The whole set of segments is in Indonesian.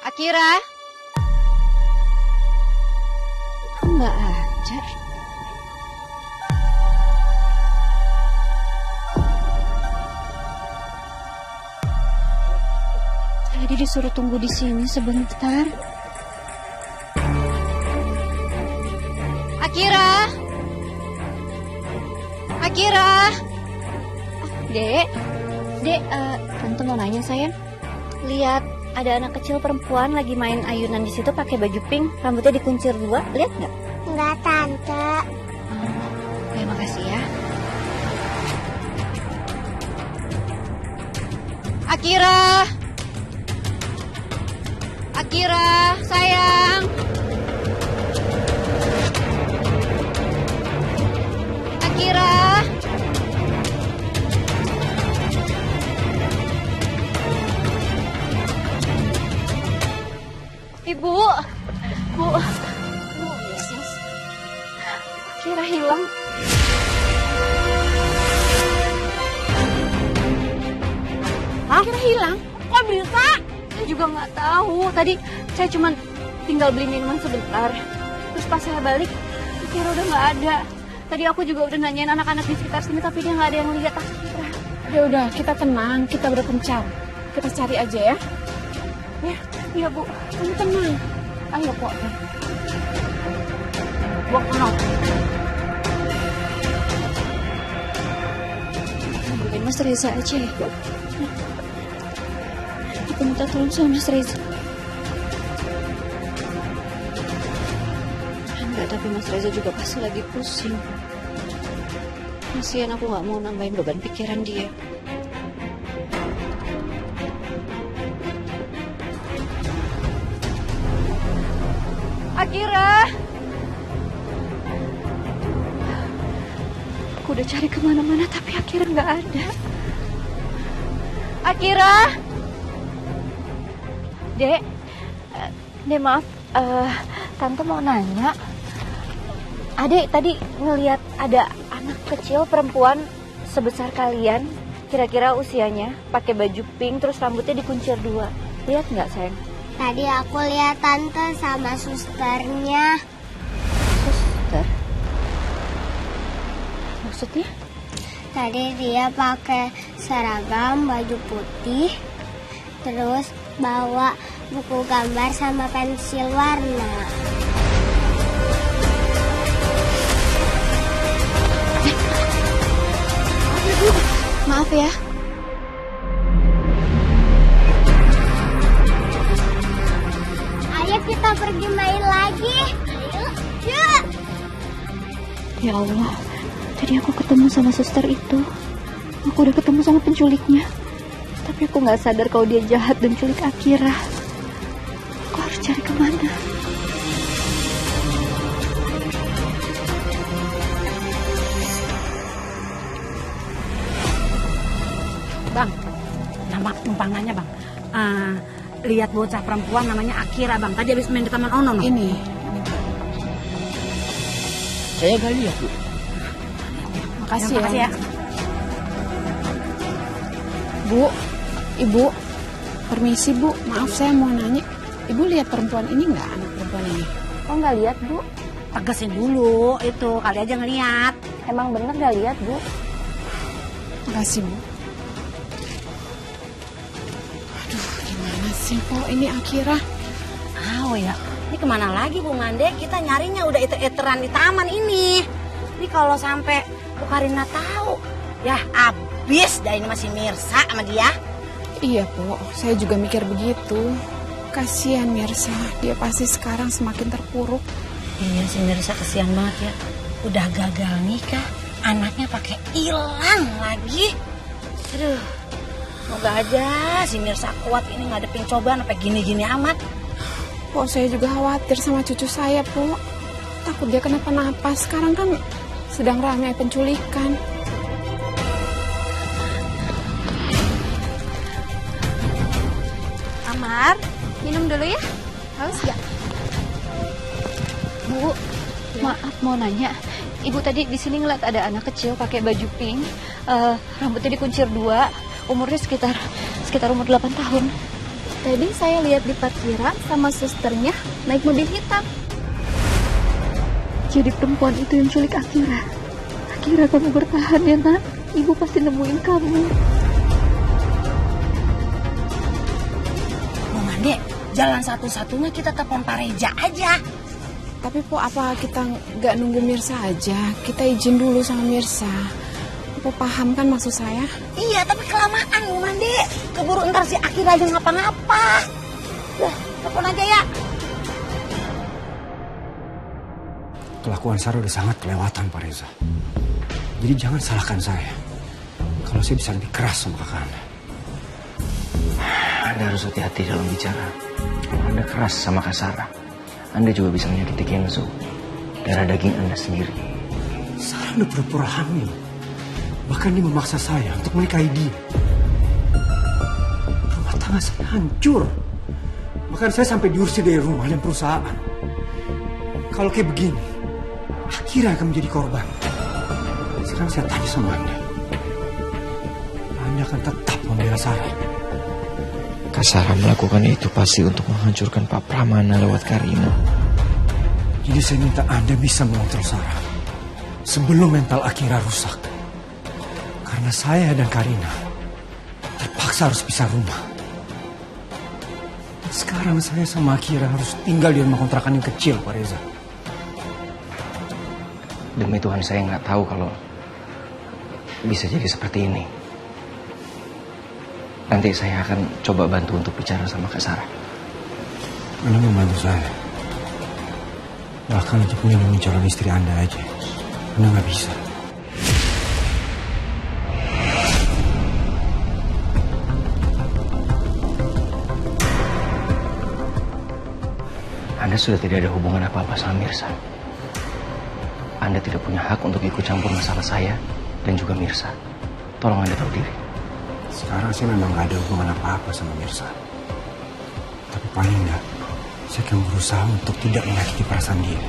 Akira? Nggak ada. Tadi disuruh tunggu di sini sebentar. Akira? Akira? Dek, tante mau nanya sayang. Lihat ada anak kecil perempuan lagi main ayunan di situ pakai baju pink, rambutnya dikuncir 2, lihat nggak? Enggak, Tante. Ya makasih ya. Akira, Akira, sayang. Akira. Ibu, Bu, Yesus, Akira hilang. Akira hilang? Kok bisa? Saya juga nggak tahu. Tadi saya cuma tinggal beli minuman sebentar. Terus pas saya balik, Akira udah nggak ada. Tadi aku juga udah nanyain anak-anak di sekitar sini, tapi dia nggak ada yang lihat Akira. Ya udah, kita tenang, kita berpencar. Kita cari aja ya. Ya, Iya Bu, kamu tenang. Ayo kok. buang kenal. Mungkin Mas Reza aja ya. Aku minta tolong sama Mas Reza. Enggak, tapi Mas Reza juga pasti lagi pusing. Kasihan, aku nggak mau nambahin beban pikiran dia. Akira! Aku udah cari kemana-mana tapi Akira nggak ada. Akira! Dek, maaf, Tante mau nanya. Adek tadi ngelihat ada anak kecil perempuan sebesar kalian, kira-kira usianya, pakai baju pink terus rambutnya dikuncir 2. Lihat nggak sayang? Tadi aku lihat Tante sama susternya. Suster? Maksudnya? Tadi dia pakai seragam baju putih, terus bawa buku gambar sama pensil warna. Maaf ya. Ayo kita pergi main lagi. Ayo, yuk. Ya Allah, tadi aku ketemu sama suster itu. Aku udah ketemu sama penculiknya. Tapi aku nggak sadar kalau dia jahat dan culik Akira. Aku harus cari kemana? Bang, numpang nanya bang. Lihat bocah perempuan namanya Akira bang. Tadi habis main di Taman Ono. No? Ini. Saya nggak lihat, Bu. Makasih Makasih ya. ya. Bu, Ibu, permisi Bu. Maaf saya mau nanya. Ibu lihat perempuan ini nggak, anak perempuan ini? Kok nggak lihat Bu? Tegesin dulu itu, kali aja ngeliat. Emang bener nggak lihat Bu? Makasih Bu. Aduh, gimana sih kok ini Akira? Oh ya, ini kemana lagi Bu Ngande? Kita nyarinya udah iter-iteran di taman ini. Ini kalau sampai Bu Karina tahu, ya abis dah ini masih Mirsa sama dia. Iya Po, saya juga mikir begitu. Kasihan Mirsa, dia pasti sekarang semakin terpuruk. Iya si Mirsa kesian banget ya. Udah gagal nikah, anaknya pakai hilang lagi. Aduh, semoga aja si Mirsa kuat ini ngadepin cobaan sampai gini-gini amat. Po, saya juga khawatir sama cucu saya Po. Takut dia kenapa-napa. Sekarang kan sedang ramai penculikan. Amar, minum dulu ya. Haus gak? Bu, maaf mau nanya. Ibu tadi di sini ngeliat ada anak kecil pakai baju pink, rambutnya dikuncir 2, umurnya sekitar umur 8 tahun. Tadi saya lihat di parkiran sama susternya naik mobil hitam. Jadi perempuan itu yang culik Akira. Akira, kamu bertahan ya nak. Ibu pasti nemuin kamu. Mama Dek, jalan satu-satunya kita telepon Pak Reja aja. Tapi Po, apa kita nggak nunggu Mirsa aja? Kita izin dulu sama Mirsa. Po paham kan maksud saya? Iya, tapi kelamaan Mama Dek. Keburu ntar si Akira aja ngapa-ngapa. Dah, telepon aja ya. Kelakuan Sarah udah sangat kelewatan, Pak Reza. Jadi jangan salahkan saya. Kalau saya bisa lebih keras sama kakak Anda. Anda harus hati-hati dalam bicara. Kalau Anda keras sama Kak Sarah, Anda juga bisa menyakiti Kenzo, darah daging Anda sendiri. Sarah udah pura-pura hamil. Bahkan dia memaksa saya untuk menikahi dia. Rumah tangga saya hancur. Bahkan saya sampai diusir dari rumah dan perusahaan. Kalau kayak begini, Akira akan menjadi korban. Sekarang saya tanya sama Anda. Anda akan tetap membela Sarah. Kak Sarah melakukan itu pasti untuk menghancurkan Pak Pramana lewat Karina. Jadi saya minta Anda bisa mengontrol Sarah sebelum mental Akira rusak. Karena saya dan Karina terpaksa harus pisah rumah. Sekarang saya sama Akira harus tinggal di rumah kontrakan yang kecil, Pak Reza. Demi Tuhan saya nggak tahu kalau bisa jadi seperti ini. Nanti saya akan coba bantu untuk bicara sama Kak Sarah. Anda membantu saya. Bahkan untuk melindungi calon istri Anda aja. Anda nggak bisa. Anda sudah tidak ada hubungan apa-apa sama Mirsa. Anda tidak punya hak untuk ikut campur masalah saya dan juga Mirsa. Tolong Anda tahu diri. Sekarang saya memang nggak ada hubungan apa-apa sama Mirsa. Tapi paling nggak, saya akan berusaha untuk tidak menyakiti perasaan dia.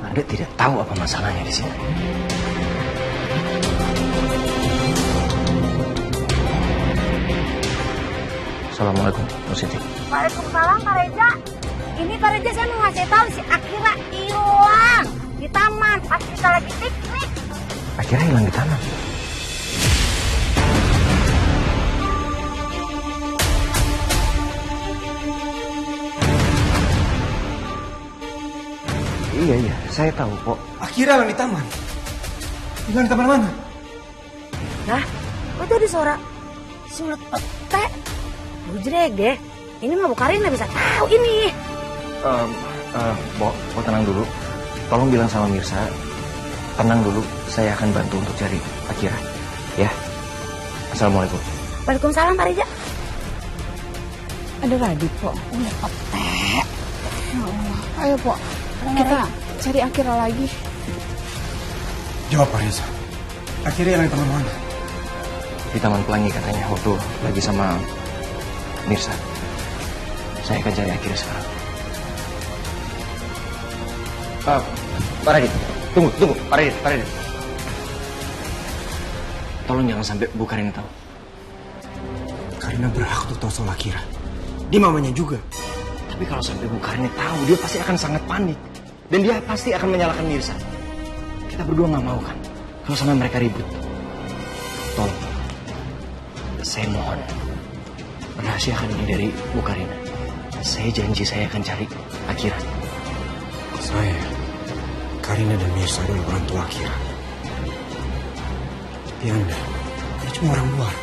Anda tidak tahu apa masalahnya di sini. Assalamualaikum, Bu Siti. Waalaikumsalam Pak Reza. Ini Pak Reza saya mau ngasih tahu si Akira hilang di taman pas kita lagi piknik. Akhirnya hilang di taman. Iya, saya tahu kok. Akira hilang di taman. Hilang di taman mana? Nah, kok itu ada suara sulut pete? Bujreg deh. Ini mah Bu Karina bisa tahu ini. Bo tenang dulu. Tolong bilang sama Mirsa, tenang dulu. Saya akan bantu untuk cari Akira. Ya. Assalamualaikum. Waalaikumsalam Pak Reza. Ada Radit, Po. Udah pete. Ya Allah. Ayo, Po. Kita cari Akira lagi. Jawab, Pak Reza. Akira hilang di taman mana? Di Taman Pelangi katanya waktu lagi sama Mirsa. Saya akan cari Akira sekarang. Pak Radit, tunggu, Pak Radit. Tolong jangan sampai Bu Karina tahu. Karina berhak untuk tahu soal Akira. Dia mamanya juga. Tapi kalau sampai Bu Karina tahu, dia pasti akan sangat panik. Dan dia pasti akan menyalahkan Mirsa. Kita berdua nggak mau kan kalau sampai mereka ribut. Tolong, saya mohon, rahasiakan ini dari Bu Karina. Saya janji saya akan cari Akira. Saya, Karina dan Mirsa adalah orang tua Akira. Tapi Anda cuma orang luar.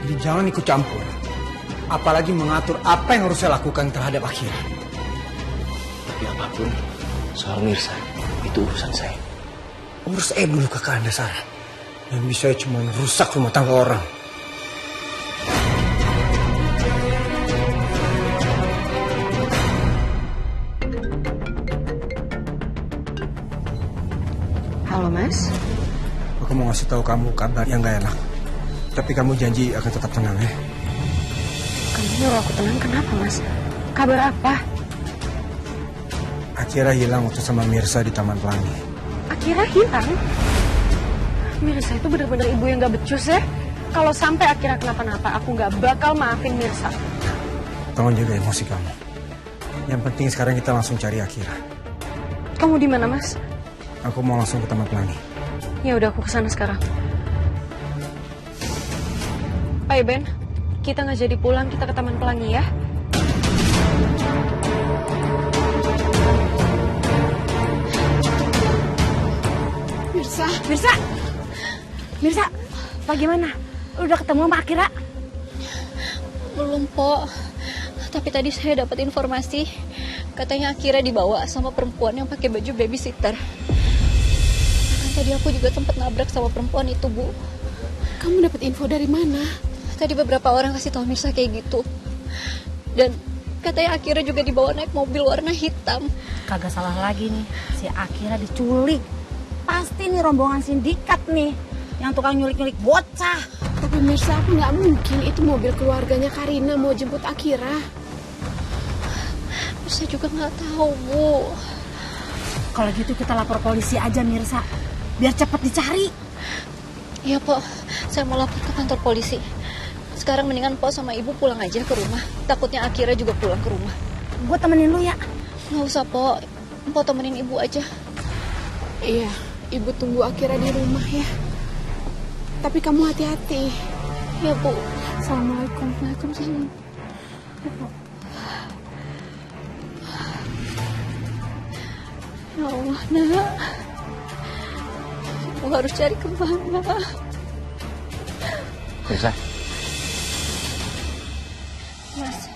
Jadi jangan ikut campur. Apalagi mengatur apa yang harus saya lakukan terhadap Akira. Tapi apapun soal Mirsa, itu urusan saya. Urus dulu kakak Anda, Sarah. Yang bisa cuma merusak rumah tangga orang. Halo, Mas. Aku mau ngasih tahu kamu kabar yang gak enak. Tapi kamu janji akan tetap tenang ya. Kamu nyuruh aku tenang, kenapa, Mas? Kabar apa? Akira hilang waktu sama Mirsa di Taman Pelangi. Akira hilang? Mirsa itu benar-benar ibu yang gak becus ya? Kalau sampai akhirnya kenapa-napa, aku nggak bakal maafin Mirsa. Tolong jaga emosi kamu. Yang penting sekarang kita langsung cari Akira. Kamu di mana, Mas? Aku mau langsung ke Taman Pelangi. Ya udah, aku kesana sekarang. Ayo Ben, kita nggak jadi pulang, kita ke Taman Pelangi ya. Mirsa, bagaimana? Udah ketemu sama Akira? Belum, Po. Tapi tadi saya dapat informasi katanya Akira dibawa sama perempuan yang pakai baju babysitter. Bahkan tadi aku juga sempat nabrak sama perempuan itu, Bu. Kamu dapat info dari mana? Tadi beberapa orang kasih tahu Mirsa kayak gitu. Dan katanya Akira juga dibawa naik mobil warna hitam. Kagak salah lagi nih, si Akira diculik. Pasti nih rombongan sindikat nih, yang tukang nyulik-nyulik bocah. Tapi Mirsa, aku nggak mungkin itu mobil keluarganya Karina mau jemput Akira. Saya juga nggak tahu, Bu. Kalau gitu kita lapor polisi aja, Mirsa, biar cepet dicari. Iya, Po. Saya mau lapor ke kantor polisi. Sekarang mendingan Po sama Ibu pulang aja ke rumah. Takutnya Akira juga pulang ke rumah. Gue temenin lu ya. Nggak usah, Po. Po temenin Ibu aja. Iya, Ibu tunggu Akira di rumah ya. Tapi kamu hati-hati. Ya, Bu. Assalamualaikum. Waalaikumsalam. Ya Allah, Nak. Ibu harus cari kemana? Mirsa, Mas,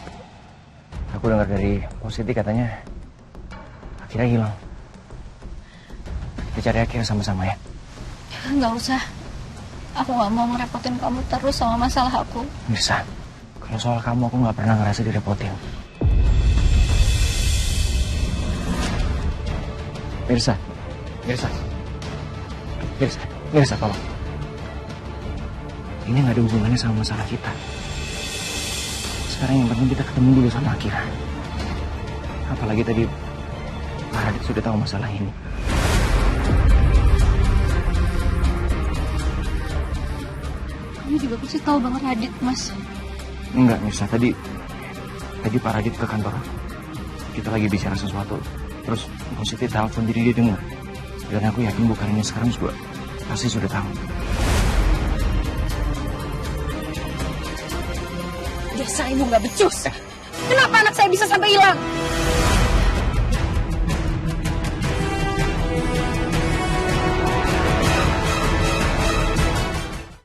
aku dengar dari Positi katanya Akira hilang. Kita cari Akira sama-sama ya. nggak usah. Aku nggak mau ngerepotin kamu terus sama masalah aku. Mirsa, kalau soal kamu aku nggak pernah ngerasa direpotin. Mirsa, tolong. Ini nggak ada hubungannya sama masalah kita. Sekarang yang penting kita ketemu dulu sama Akira. Apalagi tadi Pak Radit sudah tahu masalah ini. Kamu juga pasti tahu Bang Radit, Mas. Enggak, Mirsa. Tadi Pak Radit ke kantor. Kita lagi bicara sesuatu. Terus Positi telepon, jadi dia dengar. Dan aku yakin Bu Karina sekarang juga pasti sudah tahu. Desa ibu nggak becus. Kenapa anak saya bisa sampai hilang?